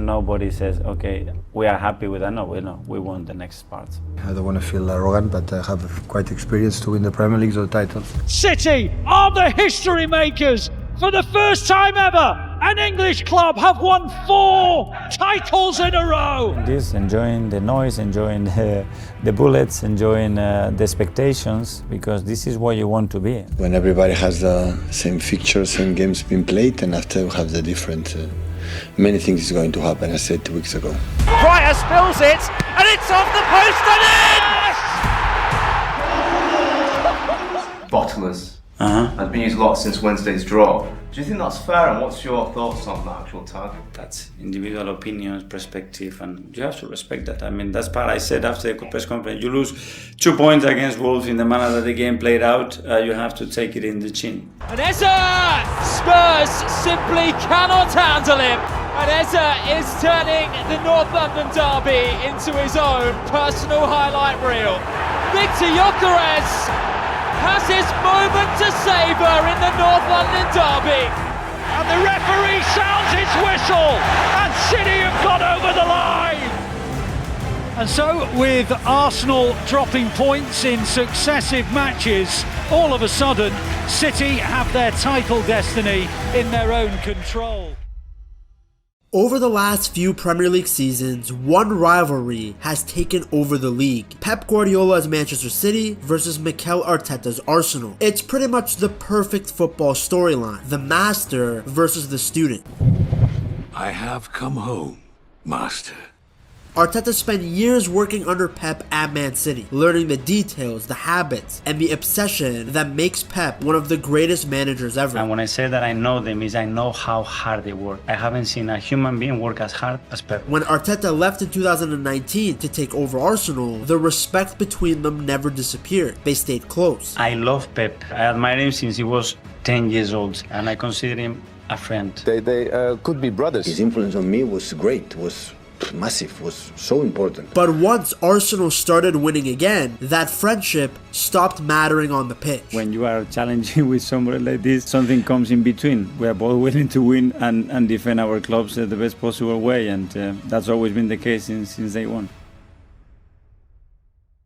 nobody says, okay, we are happy with that. No, we want the next part. I don't want to feel arrogant, but I have quite experience to win the Premier League or titles. City are the history makers. For the first time ever, an English club have won 4 titles in a row. This, enjoying the noise, enjoying the bullets, enjoying the expectations, because this is what you want to be. When everybody has the same fixture, same games being played, and after we have the different, many things is going to happen, I said 2 weeks ago. Pryor spills it, and it's off the post and in! Bottomless. Has been used a lot since Wednesday's draw. Do you think that's fair, and what's your thoughts on the actual target? That's individual opinions, perspective, and you have to respect that. I mean, that's part I said after the press conference. You lose 2 points against Wolves in the manner that the game played out, you have to take it in the chin. And Eza! Spurs simply cannot handle him. And Eza is turning the North London derby into his own personal highlight reel. Victor Gyökeres has his moment to savour in the North London derby. And the referee sounds his whistle, and City have got over the line. And so, with Arsenal dropping points in successive matches, all of a sudden, City have their title destiny in their own control. Over the last few Premier League seasons, one rivalry has taken over the league. Pep Guardiola's Manchester City versus Mikel Arteta's Arsenal. It's pretty much the perfect football storyline. The master versus the student. I have come home, master. Arteta spent years working under Pep at Man City, learning the details, the habits, and the obsession that makes Pep one of the greatest managers ever. And when I say that I know them, is I know how hard they work. I haven't seen a human being work as hard as Pep. When Arteta left in 2019 to take over Arsenal, the respect between them never disappeared. They stayed close. I love Pep. I admire him since he was 10 years old, and I consider him a friend. They could be brothers. His influence on me was great, was massive, was so important. But once Arsenal started winning again, that friendship stopped mattering on the pitch. When you are challenging with somebody like this, something comes in between. We are both willing to win and defend our clubs the best possible way, and that's always been the case since day one.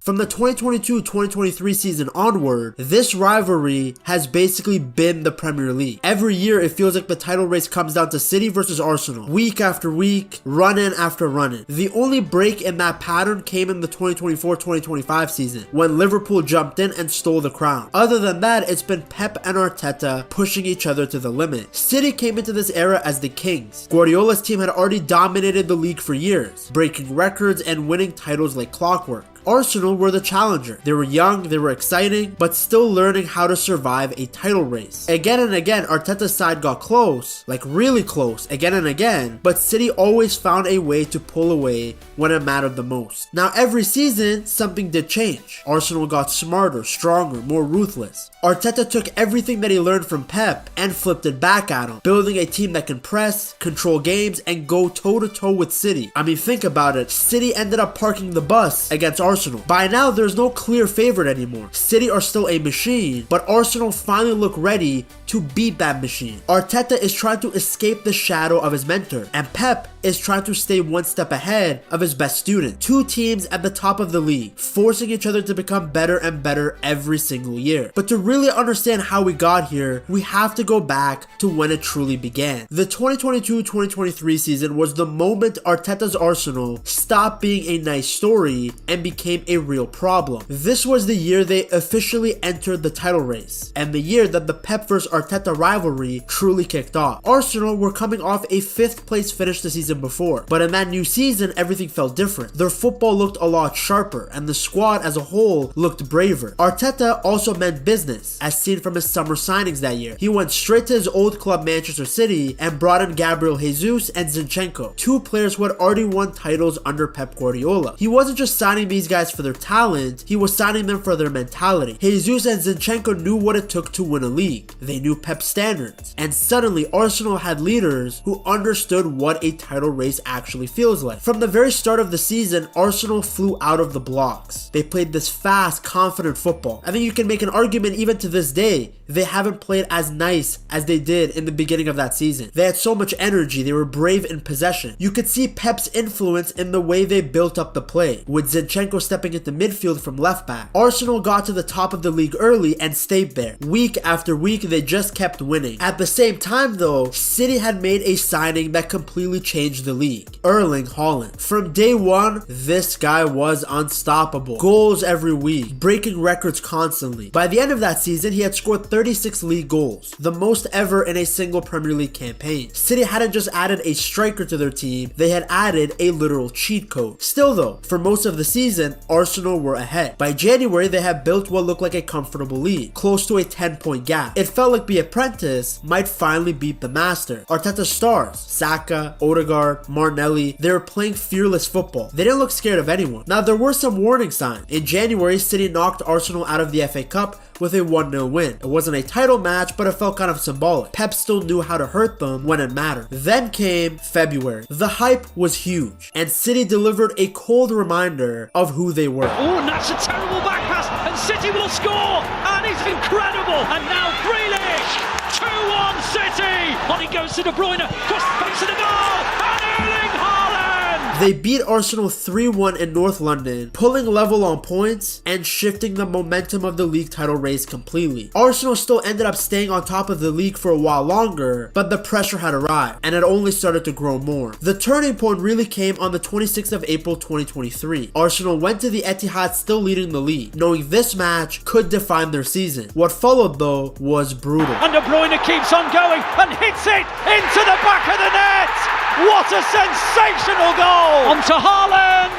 From the 2022-2023 season onward, this rivalry has basically been the Premier League. Every year, it feels like the title race comes down to City versus Arsenal. Week after week, run-in after run-in. The only break in that pattern came in the 2024-2025 season, when Liverpool jumped in and stole the crown. Other than that, it's been Pep and Arteta pushing each other to the limit. City came into this era as the kings. Guardiola's team had already dominated the league for years, breaking records and winning titles like clockwork. Arsenal were the challenger. They were young, they were exciting, but still learning how to survive a title race. Again and again, Arteta's side got close, like really close, again and again, but City always found a way to pull away when it mattered the most. Now every season, something did change. Arsenal got smarter, stronger, more ruthless. Arteta took everything that he learned from Pep and flipped it back at him, building a team that can press, control games, and go toe-to-toe with City. I mean, think about it. City ended up parking the bus against Arsenal. By now, there's no clear favorite anymore. City are still a machine, but Arsenal finally look ready to beat that machine. Arteta is trying to escape the shadow of his mentor, and Pep is trying to stay one step ahead of his best student. Two teams at the top of the league, forcing each other to become better and better every single year. But to really understand how we got here, we have to go back to when it truly began. The 2022-2023 season was the moment Arteta's Arsenal stopped being a nice story and became a real problem. This was the year they officially entered the title race, and the year that the Pep vs Arteta rivalry truly kicked off. Arsenal were coming off a 5th place finish the season before, but in that new season, everything felt different. Their football looked a lot sharper, and the squad as a whole looked braver. Arteta also meant business, as seen from his summer signings that year. He went straight to his old club Manchester City and brought in Gabriel Jesus and Zinchenko, two players who had already won titles under under Pep Guardiola. He wasn't just signing these guys for their talent, he was signing them for their mentality. Jesus and Zinchenko knew what it took to win a league. They knew Pep's standards. And suddenly Arsenal had leaders who understood what a title race actually feels like. From the very start of the season, Arsenal flew out of the blocks. They played this fast, confident football. I think you can make an argument even to this day, they haven't played as nice as they did in the beginning of that season. They had so much energy, they were brave in possession. You could see Pep's influence in the way they built up the play, with Zinchenko stepping into midfield from left back. Arsenal got to the top of the league early and stayed there. Week after week, they just kept winning. At the same time though, City had made a signing that completely changed the league. Erling Haaland. From day one, this guy was unstoppable. Goals every week, breaking records constantly. By the end of that season, he had scored 36 league goals, the most ever in a single Premier League campaign. City hadn't just added a striker to their team, they had added a literal cheat code. Still though, for most of the season, Arsenal were ahead. By January, they had built what looked like a comfortable lead, close to a 10-point gap. It felt like the apprentice might finally beat the master. Arteta's stars, Saka, Odegaard, Martinelli, they were playing fearless football. They didn't look scared of anyone. Now there were some warning signs. In January, City knocked Arsenal out of the FA Cup with a 1-0 win. It wasn't a title match, but it felt kind of symbolic. Pep still knew how to hurt them when it mattered. Then came February. The hype was huge, and City delivered a cold reminder of who they were. Oh, and that's a terrible back pass, and City will score, and it's incredible. And now Grealish, 2-1 City. On he goes to De Bruyne, cross the face of the goal, and Erling Haaland. They beat Arsenal 3-1 in North London, pulling level on points and shifting the momentum of the league title race completely. Arsenal still ended up staying on top of the league for a while longer, but the pressure had arrived, and it only started to grow more. The turning point really came on the 26th of April 2023. Arsenal went to the Etihad still leading the league, knowing this match could define their season. What followed though was brutal. And De Bruyne keeps on going and hits it into the back of the net. What a sensational goal! On to Haaland,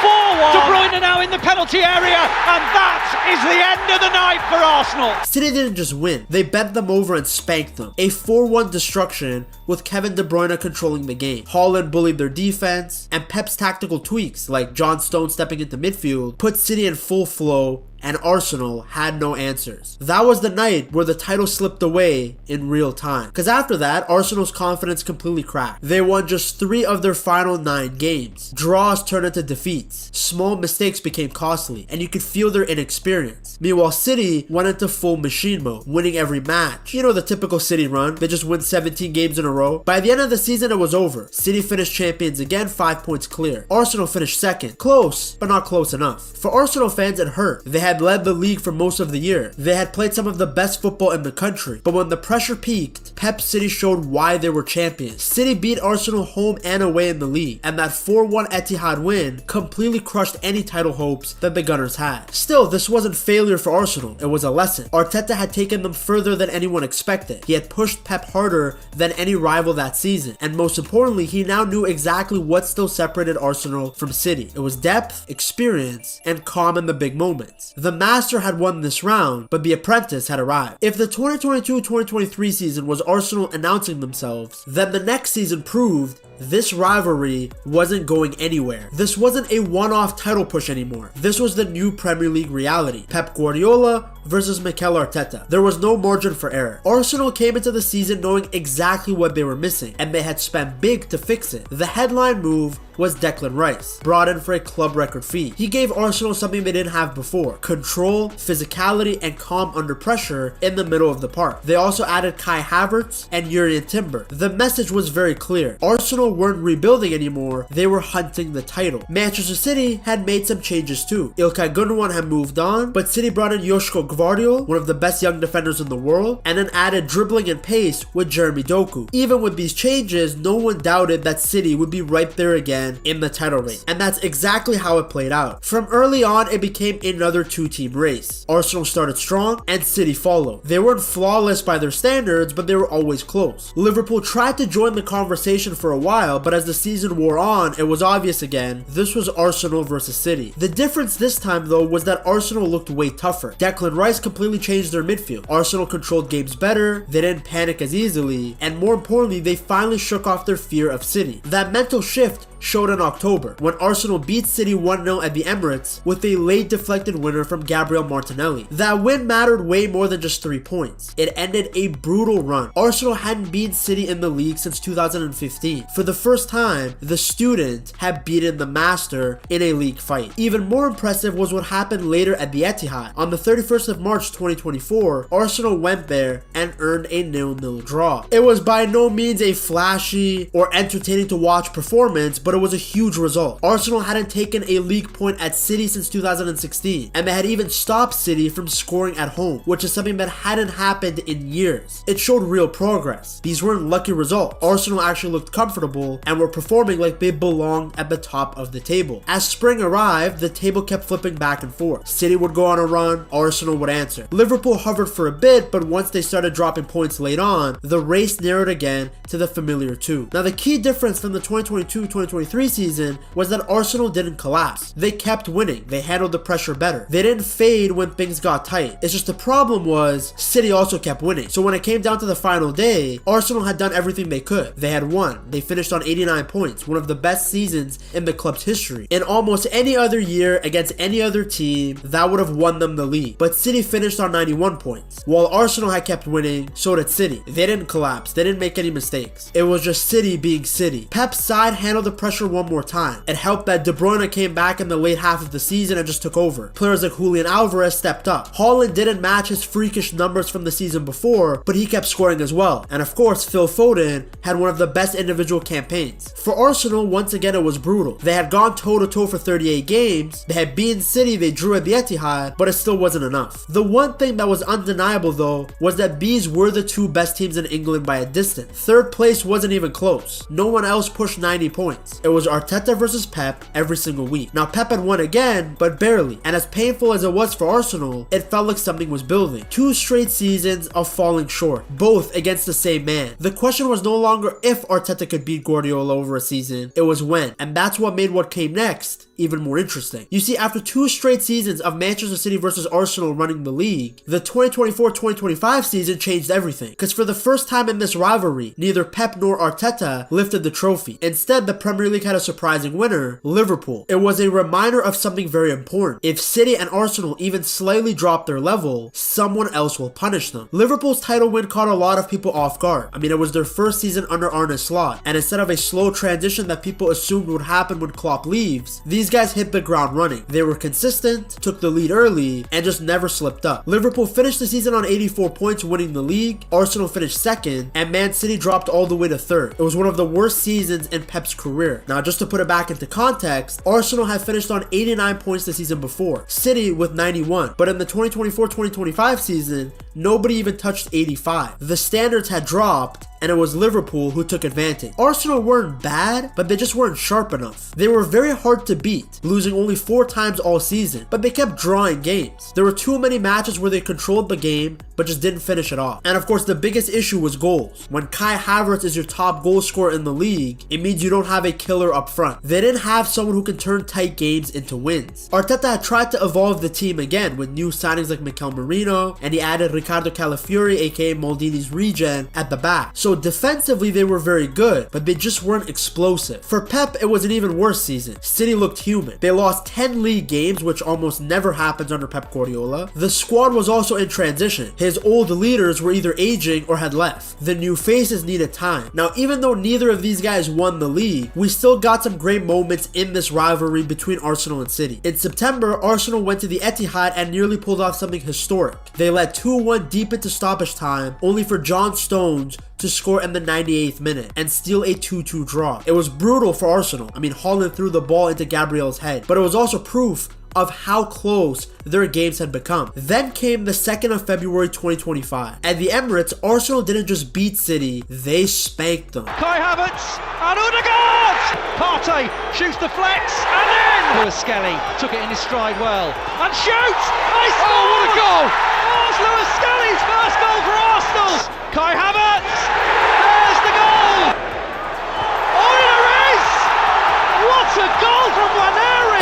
4-1. De Bruyne now in the penalty area, and that is the end of the night for Arsenal. City didn't just win, they bent them over and spanked them. A 4-1 destruction with Kevin De Bruyne controlling the game. Haaland bullied their defense, and Pep's tactical tweaks, like John Stones stepping into midfield, put City in full flow, and Arsenal had no answers. That was the night where the title slipped away in real time. Because after that, Arsenal's confidence completely cracked. They won just 3 of their final 9 games. Draws turned into defeats. Small mistakes became costly, and you could feel their inexperience. Meanwhile, City went into full machine mode, winning every match. You know the typical City run, they just win 17 games in a row. By the end of the season, it was over. City finished champions again, 5 points clear. Arsenal finished second. Close, but not close enough. For Arsenal fans, it hurt. They had led the league for most of the year. They had played some of the best football in the country. But when the pressure peaked, Pep City showed why they were champions. City beat Arsenal home and away in the league, and that 4-1 Etihad win completely crushed any title hopes that the Gunners had. Still, this wasn't failure for Arsenal. It was a lesson. Arteta had taken them further than anyone expected. He had pushed Pep harder than any rival that season. And most importantly, he now knew exactly what still separated Arsenal from City. It was depth, experience, and calm in the big moments. The master had won this round, but the apprentice had arrived. If the 2022-2023 season was Arsenal announcing themselves, then the next season proved this rivalry wasn't going anywhere. This wasn't a one-off title push anymore. This was the new Premier League reality. Pep Guardiola versus Mikel Arteta. There was no margin for error. Arsenal came into the season knowing exactly what they were missing, and they had spent big to fix it. The headline move was Declan Rice, brought in for a club record fee. He gave Arsenal something they didn't have before: control, physicality, and calm under pressure in the middle of the park. They also added Kai Havertz and Jurrien Timber. The message was very clear. Arsenal weren't rebuilding anymore, they were hunting the title. Manchester City had made some changes too. Ilkay Gundogan had moved on, but City brought in Joško Gvardiol, one of the best young defenders in the world, and then added dribbling and pace with Jeremy Doku. Even with these changes, no one doubted that City would be right there again in the title race, and that's exactly how it played out. From early on, it became another 2-team race. Arsenal started strong, and City followed. They weren't flawless by their standards, but they were always close. Liverpool tried to join the conversation for a while, while, but as the season wore on, it was obvious again, this was Arsenal versus City. The difference this time though was that Arsenal looked way tougher. Declan Rice completely changed their midfield. Arsenal controlled games better, they didn't panic as easily, and more importantly, they finally shook off their fear of City. That mental shift showed in October when Arsenal beat City 1-0 at the Emirates with a late deflected winner from Gabriel Martinelli. That win mattered way more than just 3 points. It ended a brutal run. Arsenal hadn't beaten City in the league since 2015. For the first time, the student had beaten the master in a league fight. Even more impressive was what happened later at the Etihad. On the 31st of March 2024, Arsenal went there and earned a 0-0 draw. It was by no means a flashy or entertaining to watch performance, but it was a huge result. Arsenal hadn't taken a league point at City since 2016, and they had even stopped City from scoring at home, which is something that hadn't happened in years. It showed real progress. These weren't lucky results. Arsenal actually looked comfortable and were performing like they belonged at the top of the table. As spring arrived, the table kept flipping back and forth. City would go on a run, Arsenal would answer. Liverpool hovered for a bit, but once they started dropping points late on, the race narrowed again to the familiar 2. Now the key difference from the 2022-2023 season was that Arsenal didn't collapse. They kept winning. They handled the pressure better. They didn't fade when things got tight. It's just the problem was City also kept winning. So when it came down to the final day, Arsenal had done everything they could. They had won. They finished on 89 points, one of the best seasons in the club's history. In almost any other year against any other team, that would have won them the league. But City finished on 91 points. While Arsenal had kept winning, so did City. They didn't collapse. They didn't make any mistakes. It was just City being City. Pep's side handled the pressure one more time. It helped that De Bruyne came back in the late half of the season and just took over. Players like Julian Alvarez stepped up. Haaland didn't match his freakish numbers from the season before, but he kept scoring as well. And of course, Phil Foden had one of the best individual campaigns. For Arsenal, once again, it was brutal. They had gone toe-to-toe for 38 games. They had beaten City, they drew at the Etihad, but it still wasn't enough. The one thing that was undeniable though was that Bees were the 2 best teams in England by a distance. Third place wasn't even close. No one else pushed 90 points. It was Arteta versus Pep every single week. Now Pep had won again, but barely. And as painful as it was for Arsenal, it felt like something was building. 2 straight seasons of falling short, both against the same man. The question was no longer if Arteta could beat Guardiola over a season, it was when. And that's what made what came next even more interesting. You see, after 2 straight seasons of Manchester City versus Arsenal running the league, the 2024-2025 season changed everything. Because for the first time in this rivalry, neither Pep nor Arteta lifted the trophy. Instead, the Premier League had a surprising winner, Liverpool. It was a reminder of something very important. If City and Arsenal even slightly drop their level, someone else will punish them. Liverpool's title win caught a lot of people off guard. I mean, it was their first season under Arne Slot, and instead of a slow transition that people assumed would happen when Klopp leaves, these guys hit the ground running. They were consistent, took the lead early, and just never slipped up. Liverpool finished the season on 84 points, winning the league. Arsenal finished second, and Man City dropped all the way to third. It was one of the worst seasons in Pep's career. Now, just to put it back into context, Arsenal had finished on 89 points the season before, City with 91. But in the 2024-2025 season, nobody even touched 85. The standards had dropped, and it was Liverpool who took advantage. Arsenal weren't bad, but they just weren't sharp enough. They were very hard to beat, losing only 4 times all season, but they kept drawing games. There were too many matches where they controlled the game, but just didn't finish it off. And of course, the biggest issue was goals. When Kai Havertz is your top goal scorer in the league, it means you don't have a killer up front. They didn't have someone who can turn tight games into wins. Arteta had tried to evolve the team again with new signings like Mikel Merino, and he added Ricardo Calafiori, aka Maldini's regen, at the back. So defensively, they were very good, but they just weren't explosive. For Pep, it was an even worse season. City looked human. They lost 10 league games, which almost never happens under Pep Guardiola. The squad was also in transition. His old leaders were either aging or had left. The new faces needed time. Now, even though neither of these guys won the league, we still got some great moments in this rivalry between Arsenal and City. In September, Arsenal went to the Etihad and nearly pulled off something historic. They led 2-1 deep into stoppage time, only for John Stones to score in the 98th minute and steal a 2-2 draw. It was brutal for Arsenal. I mean, Haaland threw the ball into Gabriel's head, but it was also proof of how close their games had become. Then came the 2nd of February 2025. At the Emirates, Arsenal didn't just beat City, they spanked them. Kai Havertz and Odegaard! Partey shoots the flex and then Lewis Skelly took it in his stride well and shoots! They score! Oh, what a goal! Oh, it's Lewis Skelly's first goal for Arsenal! Kai Havertz! There's the goal!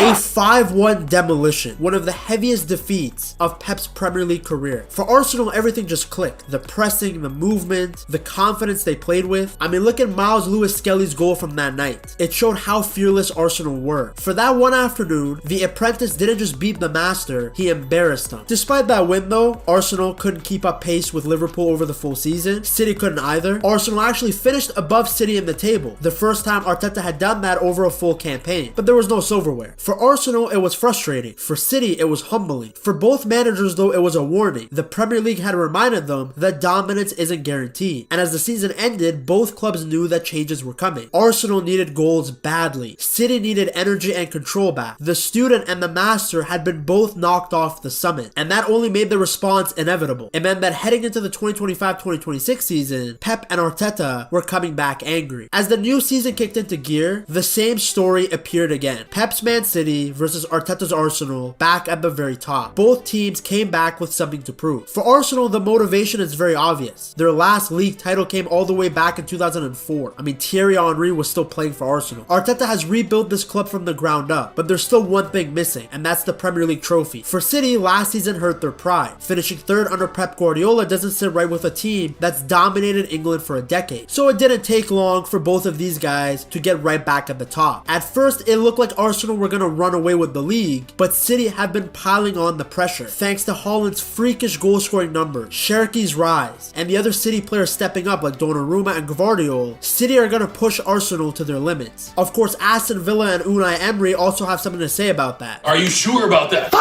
A 5-1 demolition, one of the heaviest defeats of Pep's Premier League career. For Arsenal, everything just clicked. The pressing, the movement, the confidence they played with. I mean, look at Miles Lewis-Skelly's goal from that night. It showed how fearless Arsenal were. For that one afternoon, the apprentice didn't just beat the master, he embarrassed them. Despite that win though, Arsenal couldn't keep up pace with Liverpool over the full season. City couldn't either. Arsenal actually finished above City in the table, the first time Arteta had done that over a full campaign, but there was no silverware. For Arsenal, it was frustrating. For City, it was humbling. For both managers though, it was a warning. The Premier League had reminded them that dominance isn't guaranteed, and as the season ended, both clubs knew that changes were coming. Arsenal needed goals badly. City needed energy and control back. The student and the master had been both knocked off the summit, and that only made the response inevitable. It meant that heading into the 2025-2026 season, Pep and Arteta were coming back angry. As the new season kicked into gear, the same story appeared again. Pep's Man City versus Arteta's Arsenal, back at the very top. Both teams came back with something to prove. For Arsenal, the motivation is very obvious. Their last league title came all the way back in 2004. I mean, Thierry Henry was still playing for Arsenal. Arteta has rebuilt this club from the ground up, but there's still one thing missing, and that's the Premier League trophy. For City, last season hurt their pride. Finishing third under Pep Guardiola doesn't sit right with a team that's dominated England for a decade. So it didn't take long for both of these guys to get right back at the top. At first, it looked like Arsenal were gonna run away with the league, but City have been piling on the pressure. Thanks to Haaland's freakish goal-scoring numbers, Cherki's rise, and the other City players stepping up like Donnarumma and Gvardiol, City are gonna push Arsenal to their limits. Of course, Aston Villa and Unai Emery also have something to say about that. Are you sure about that?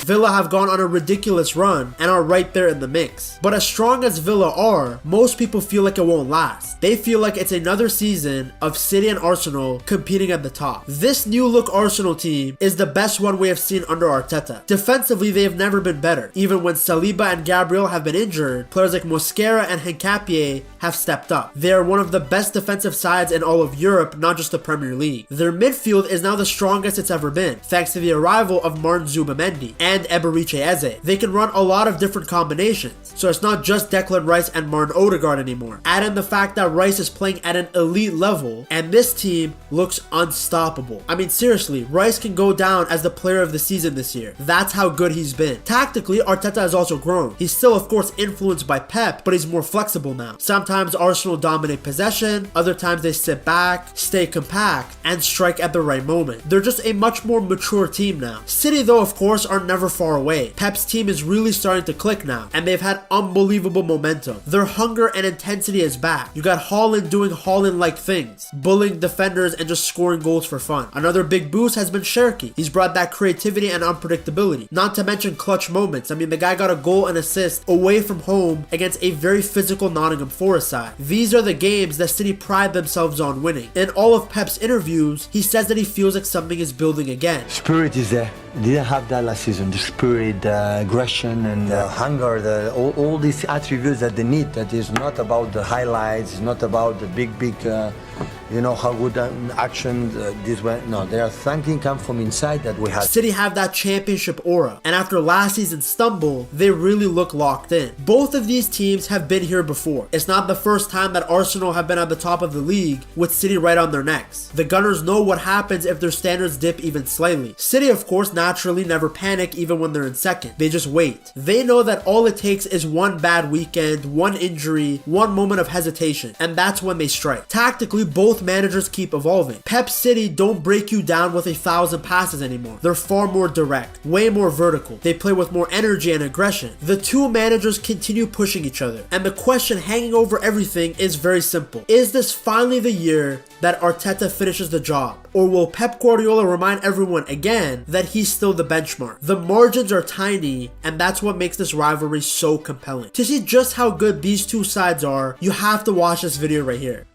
Villa have gone on a ridiculous run and are right there in the mix. But as strong as Villa are, most people feel like it won't last. They feel like it's another season of City and Arsenal competing at the top. This new look Arsenal team is the best one we have seen under Arteta. Defensively, they have never been better. Even when Saliba and Gabriel have been injured, players like Mosquera and Hincapié have stepped up. They are one of the best defensive sides in all of Europe, not just the Premier League. Their midfield is now the strongest it's ever been, thanks to the arrival of Martin Zubimendi and Eberechi Eze. They can run a lot of different combinations, so it's not just Declan Rice and Martin Odegaard anymore. Add in the fact that Rice is playing at an elite level, and this team looks unstoppable. I mean, seriously, Rice can go down as the player of the season this year. That's how good he's been. Tactically, Arteta has also grown. He's still, of course, influenced by Pep, but he's more flexible now. Sometimes Arsenal dominate possession, other times they sit back, stay compact, and strike at the right moment. They're just a much more mature team now. City, though, of course, are never far away. Pep's team is really starting to click now, and they've had unbelievable momentum. Their hunger and intensity is back. You got Haaland doing Haaland-like things, bullying defenders and just scoring goals for fun. Another big boost has been Cherki. He's brought that creativity and unpredictability, not to mention clutch moments. I mean, the guy got a goal and assist away from home against a very physical Nottingham Forest side. These are the games that City pride themselves on winning. In all of Pep's interviews, he says that he feels like something is building again. Spirit is there. Didn't have that last season. The spirit, the aggression, and the hunger, all these attributes that they need. That is not about the highlights. It's not about the big, how good action this way. No, there are something come from inside that we have. City have that championship aura, and after last season's stumble, they really look locked in. Both of these teams have been here before. It's not the first time that Arsenal have been at the top of the league with City right on their necks. The Gunners know what happens if their standards dip even slightly. City, of course, naturally never panic even when they're in second. They just wait. They know that all it takes is one bad weekend, one injury, one moment of hesitation, and that's when they strike. Tactically, both managers keep evolving. Pep City don't break you down with 1,000 passes anymore. They're far more direct, way more vertical. They play with more energy and aggression. The two managers continue pushing each other, and the question hanging over everything is very simple. Is this finally the year that Arteta finishes the job? Or will Pep Guardiola remind everyone again that he's still the benchmark? The margins are tiny, and that's what makes this rivalry so compelling. To see just how good these two sides are, you have to watch this video right here.